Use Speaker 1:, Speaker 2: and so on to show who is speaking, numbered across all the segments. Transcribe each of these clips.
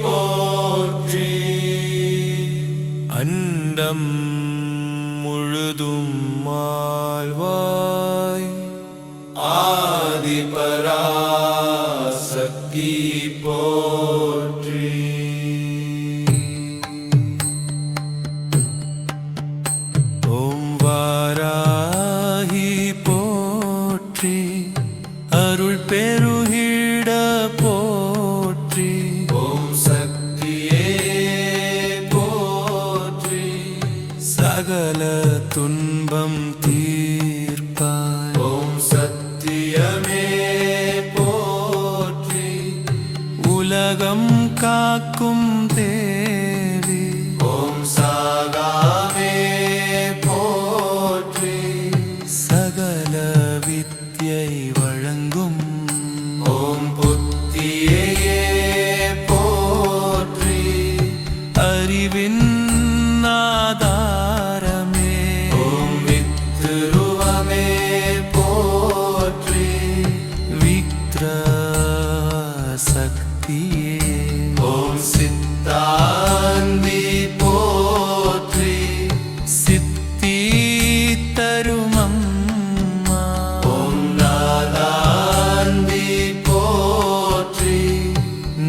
Speaker 1: போற்றி. அண்டம் முழுதும் ஆழ்வாய் ஆதிபராசக்தி போற்றி. ஓம் வாராகி போற்றி, அருள் பெருகிட போற்றி. ஓம் சக்தியே போற்றி, சகல துன்பம் தீர்ப்பாய். ஓம் சத்தியமே போற்றி, உலகம் காக்கும் தேவி. ஓம் சாகாவே போற்றி, சகல வித்யை வழங்கும். ஓம் புத்தியே போற்றி, அறிவின் ஆதாரமே. ஓம் வித்ருவமே போற்றி, விக்ர சக்தியே. ஓம் சித்தாந்தி போற்றி, சித்தி தருமம்மா. ஓம் நாதாந்தி போற்றி,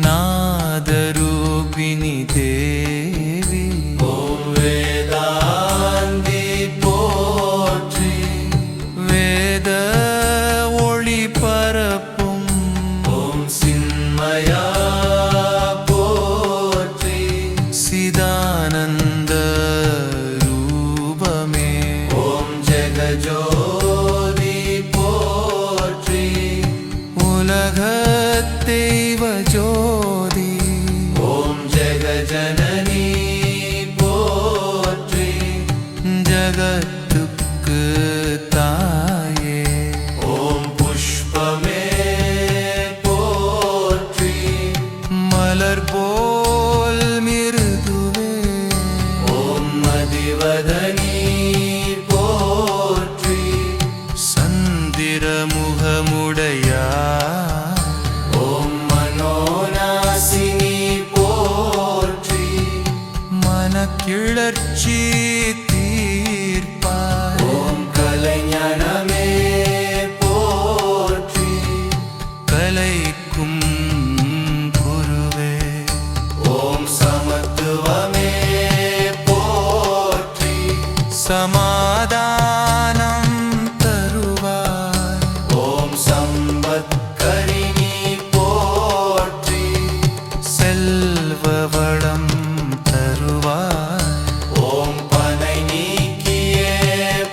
Speaker 1: நாதரூபிணி தேவி. ஓம் வேதாந்தி போற்றி, வேத ஒளி பரப்பும். ஓம் சின்மயா போற்றி, சிதானந்த ரூபமே. ஓம் ஜெகஜோதி போற்றி, உலக தெய்வ ஜோதி. ஓம் ஜெகஜனனி போற்றி, ஜகத்துக்கு தாயே. ஓம் புஷ்பமே போற்றி, மலர் போல் மிருதுவே. ஓம் மதிவதனி போற்றி, சந்திர முகமுடையார். ஓம் மனோநாசினி போற்றி, மனக்கிளர்ச்சி தீர்ப்பாய். ஓம் கலைஞானமே போற்றி, கலைக்கும் குருவே. ஓம் சமத்துவமே போற்றி, சமாதானம் தருவாய். ஓம் சம்பத்கரிணி போற்றி, செல்வ வளம் தருவாய். ஓம் பனை நீக்கியே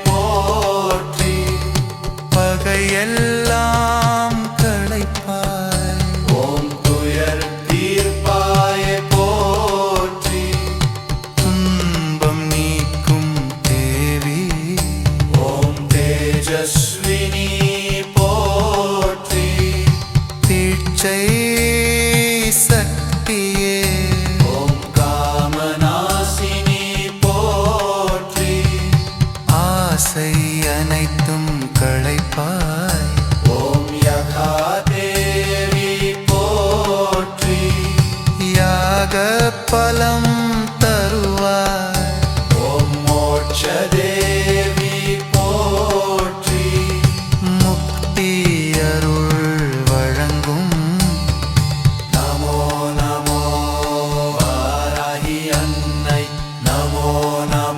Speaker 1: போற்றி, பகையெல்லாம் களைப்பாய். ஓம் துயர் தீர்ப்பாய் போற்றி, துன்பம் நீக்கும் தேவி. ஓம் தேஜஸ்வினி போற்றி, தீட்சை சக்தியே. ஓம் காமநாசினி போற்றி, ஆசை அனைத்தும் களைப்பாய். ஓம் யகாதேவி போற்றி, யாக பலம் தருவாய். ஓம் மோட்சதேவி போற்றி, முக்தி அருள் வழங்கும். நமோ நமோ வாராகி அன்னை, நமோ நமோ